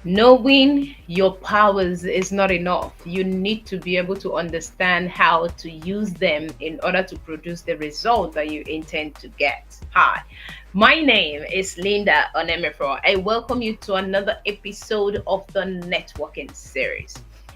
Knowing your powers is not enough. You need to be able to understand how to use them in order to produce the result that you intend to get. Hi, my name is Linda Onemefro. I welcome you to another episode of the networking series.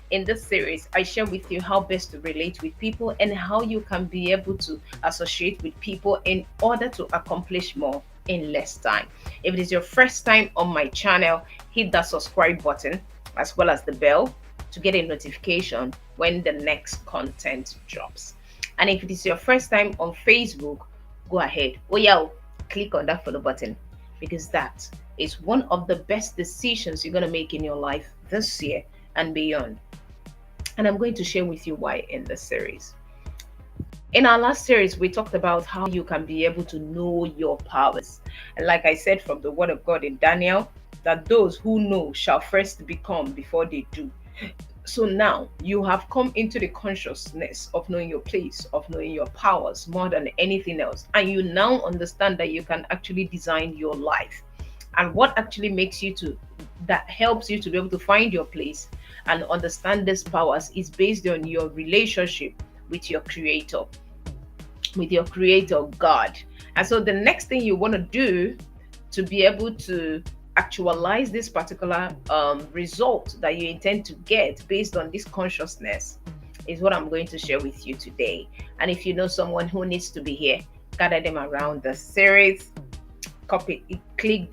In this series, I share with you how best to relate with people and how you can be able to associate with people in order to accomplish more in less time. If it is your first time on my channel, hit that subscribe button as well as the bell to get a notification when the next content drops. And if it is your first time on Facebook, go ahead. Oh yeah, click on that follow button because that is one of the best decisions you're going to make in your life this year and beyond. And I'm going to share with you why in this series. In our last series, we talked about how you can be able to know your powers. And like I said from the word of God in Daniel, that those who know shall first become before they do. So now you have come into the consciousness of knowing your place, of knowing your powers more than anything else. And you now understand that you can actually design your life. And what actually makes you to that helps you to be able to find your place and understand these powers is based on your relationship with your creator, God. And so the next thing you want to do to be able to actualize this particular result that you intend to get based on this consciousness is what I'm going to share with you today. And if you know someone who needs to be here, gather them around the series, copy, click,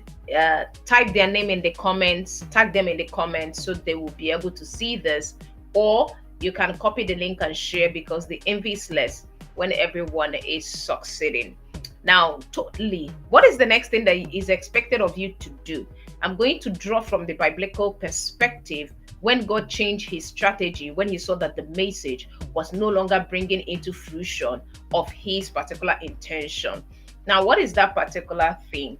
type their name in the comments, tag them in the comments so they will be able to see this, or you can copy the link and share because the envy is less when everyone is succeeding. Now, totally, what is the next thing that is expected of you to do? I'm going to draw from the biblical perspective when God changed his strategy, when he saw that the message was no longer bringing into fruition of his particular intention. Now, what is that particular thing?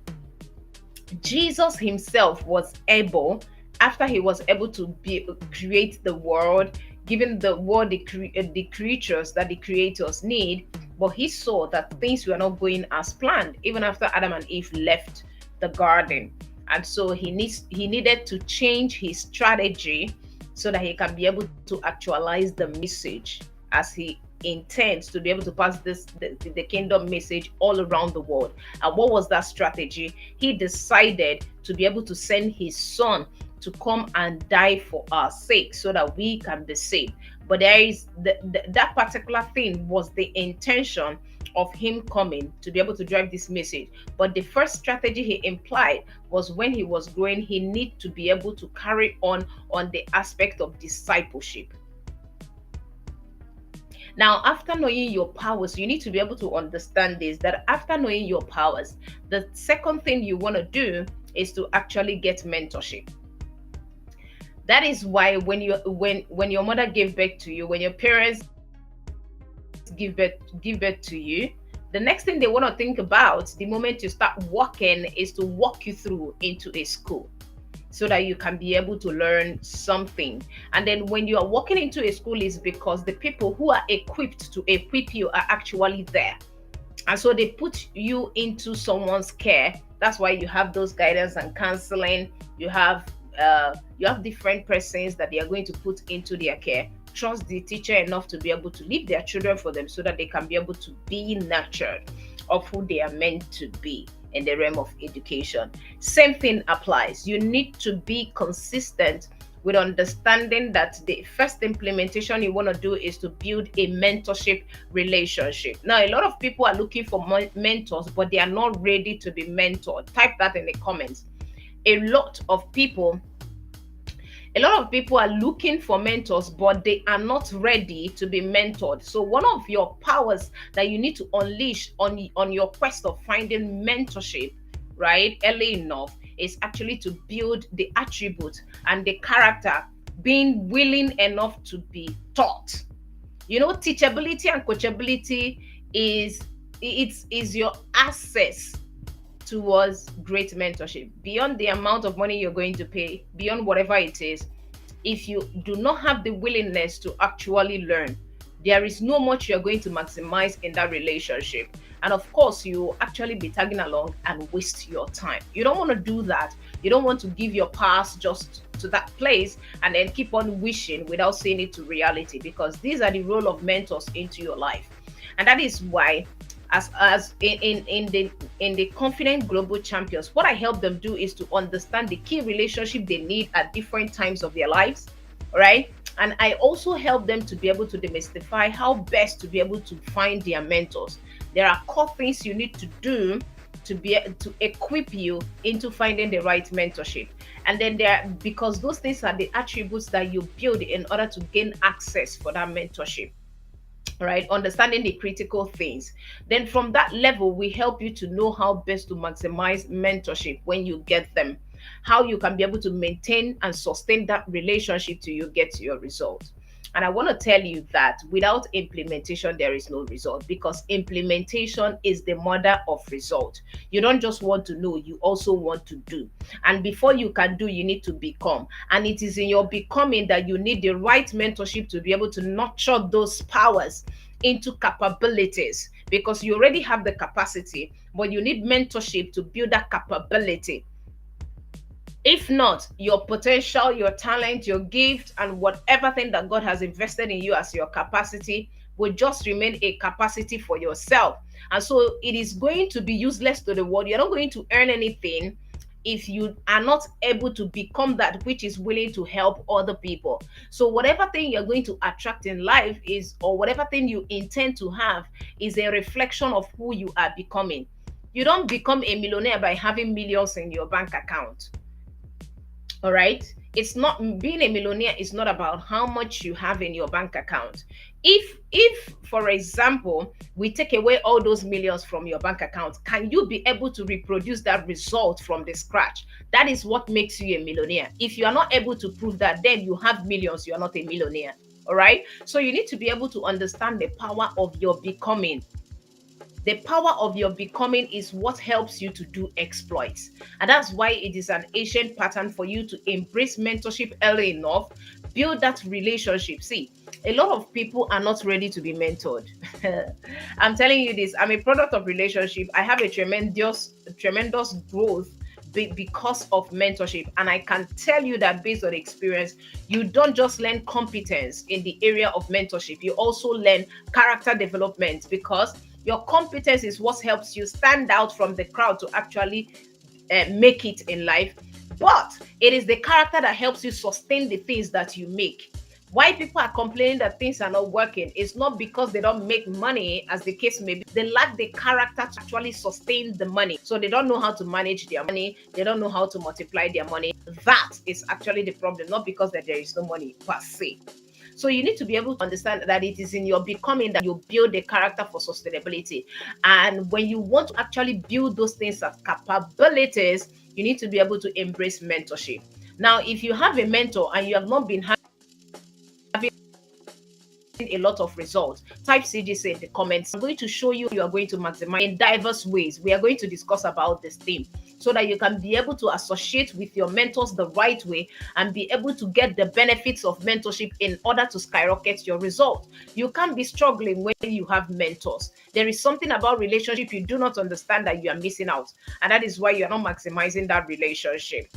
Jesus himself was able, after he was able to create the world, giving the world the creatures that the creators need, but he saw that things were not going as planned, even after Adam and Eve left the garden. And so he needed to change his strategy so that he can be able to actualize the message as he intends to be able to pass the kingdom message all around the world. And what was that strategy? He decided to be able to send his son to come and die for our sake so that we can be saved. But there is that particular thing was the intention of him coming to be able to drive this message. But the first strategy he implied was when he was growing, he need to be able to carry on the aspect of discipleship. Now, after knowing your powers, you need to be able to understand this, that after knowing your powers, the second thing you want to do is to actually get mentorship. That is why when your mother gave birth to you, when your parents give birth to you, the next thing they want to think about the moment you start walking is to walk you through into a school so that you can be able to learn something. And then when you are walking into a school is because the people who are equipped to equip you are actually there. And so they put you into someone's care. That's why you have those guidance and counseling. You have different persons that they are going to put into their care. Trust the teacher enough to be able to leave their children for them so that they can be able to be nurtured of who they are meant to be in the realm of education. Same thing applies. You need to be consistent with understanding that the first implementation you want to do is to build a mentorship relationship. Now, a lot of people are looking for mentors, but they are not ready to be mentored. Type that in the comments. A lot of people are looking for mentors, but they are not ready to be mentored. So one of your powers that you need to unleash on your quest of finding mentorship, right, early enough, is actually to build the attribute and the character, being willing enough to be taught. You know, teachability and coachability is your access towards great mentorship. Beyond the amount of money you're going to pay, beyond whatever it is, if you do not have the willingness to actually learn, there is no much you're going to maximize in that relationship. And of course, you actually be tagging along and waste your time. You don't want to do that. You don't want to give your past just to that place and then keep on wishing without seeing it to reality, because these are the role of mentors into your life. And that is why, as in the confident global champions, what I help them do is to understand the key relationship they need at different times of their lives, right? And I also help them to be able to demystify how best to be able to find their mentors. There are core things you need to do to be to equip you into finding the right mentorship. And then there, because those things are the attributes that you build in order to gain access for that mentorship, right? Understanding the critical things. Then from that level, we help you to know how best to maximize mentorship when you get them, how you can be able to maintain and sustain that relationship till you get to your result. And I want to tell you that without implementation, there is no result, because implementation is the mother of result. You don't just want to know, you also want to do. And before you can do, you need to become. And it is in your becoming that you need the right mentorship to be able to nurture those powers into capabilities, because you already have the capacity, but you need mentorship to build that capability. If not, your potential, your talent, your gift, and whatever thing that God has invested in you as your capacity will just remain a capacity for yourself. And so it is going to be useless to the world. You're not going to earn anything if you are not able to become that which is willing to help other people. So whatever thing you're going to attract in life is, or whatever thing you intend to have, is a reflection of who you are becoming. You don't become a millionaire by having millions in your bank account. All right, it's not, being a millionaire is not about how much you have in your bank account. If for example, we take away all those millions from your bank account, can you be able to reproduce that result from the scratch? That is what makes you a millionaire. If you are not able to prove that, then you have millions, you are not a millionaire. All right, so you need to be able to understand the power of your becoming. The power of your becoming is what helps you to do exploits. And that's why it is an ancient pattern for you to embrace mentorship early enough, build that relationship. See, a lot of people are not ready to be mentored. I'm telling you this, I'm a product of relationship. I have a tremendous growth because of mentorship. And I can tell you that based on experience, you don't just learn competence in the area of mentorship, you also learn character development, because your competence is what helps you stand out from the crowd to actually make it in life. But it is the character that helps you sustain the things that you make. Why people are complaining that things are not working is not because they don't make money, as the case may be. They lack the character to actually sustain the money. So they don't know how to manage their money. They don't know how to multiply their money. That is actually the problem, not because that there is no money per se. So you need to be able to understand that it is in your becoming that you build the character for sustainability. And when you want to actually build those things as capabilities, you need to be able to embrace mentorship. Now, if you have a mentor and you have not been having a lot of results, type CGC in the comments. I'm going to show you are going to maximize in diverse ways. We are going to discuss about this theme so that you can be able to associate with your mentors the right way and be able to get the benefits of mentorship in order to skyrocket your result. You can't be struggling when you have mentors. There is something about relationship you do not understand that you are missing out, and that is why you are not maximizing that relationship.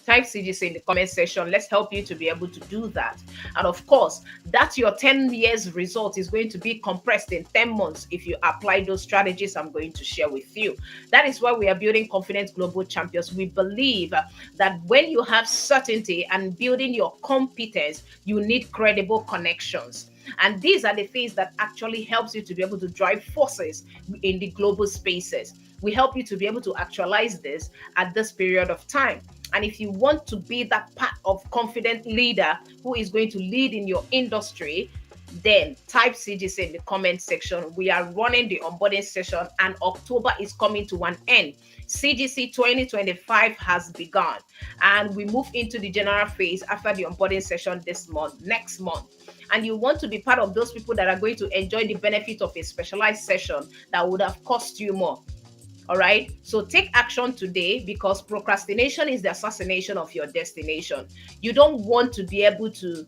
Type CGC in the comment section. Let's help you to be able to do that. And of course, that your 10 years result is going to be compressed in 10 months if you apply those strategies I'm going to share with you. That is why we are building confident global champions. We believe that when you have certainty and building your competence, you need credible connections. And these are the things that actually helps you to be able to drive forces in the global spaces. We help you to be able to actualize this at this period of time. And if you want to be that part of confident leader who is going to lead in your industry, then type CGC in the comment section. We are running the onboarding session and October is coming to an end. CGC 2025 has begun and we move into the general phase after the onboarding session next month. And you want to be part of those people that are going to enjoy the benefit of a specialized session that would have cost you more. All right. So take action today, because procrastination is the assassination of your destination. You don't want to be able to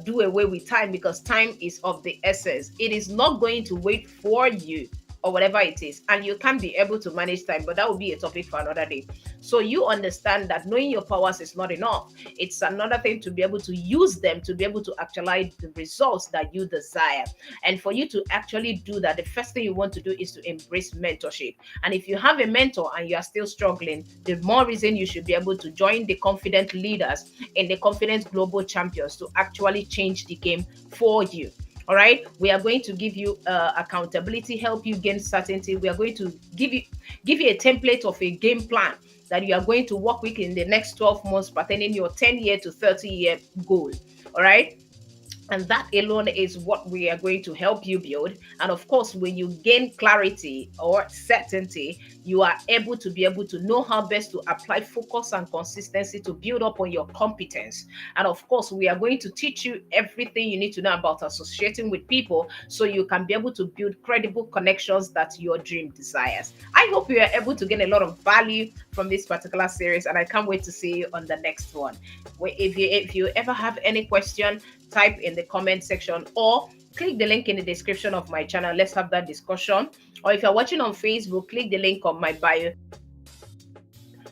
do away with time, because time is of the essence. It is not going to wait for you. or whatever it is, and you can't be able to manage time, but that will be a topic for another day. So you understand that knowing your powers is not enough. It's another thing to be able to use them to be able to actualize the results that you desire. And for you to actually do that, the first thing you want to do is to embrace mentorship. And if you have a mentor and you are still struggling, the more reason you should be able to join the confident leaders in the confident global champions to actually change the game for you. All right, we are going to give you accountability, help you gain certainty. We are going to give you a template of a game plan that you are going to work with in the next 12 months pertaining your 10-year to 30-year goal. All right, and that alone is what we are going to help you build. And of course, when you gain clarity or certainty, you are able to know how best to apply focus and consistency to build up on your competence. And of course, we are going to teach you everything you need to know about associating with people so you can be able to build credible connections that your dream desires. I hope you are able to gain a lot of value from this particular series, and I can't wait to see you on the next one. If you ever have any question, type in the comment section or click the link in the description of my channel. Let's have that discussion. Or if you're watching on Facebook, click the link on my bio.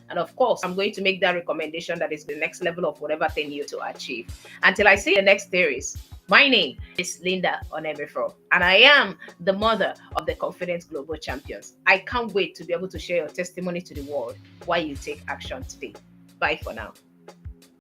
And of course, I'm going to make that recommendation that is the next level of whatever thing you to achieve. Until I see the next series, my name is Linda Onebefro, and I am the mother of the Confident Global Champions. I can't wait to be able to share your testimony to the world while you take action today. Bye for now.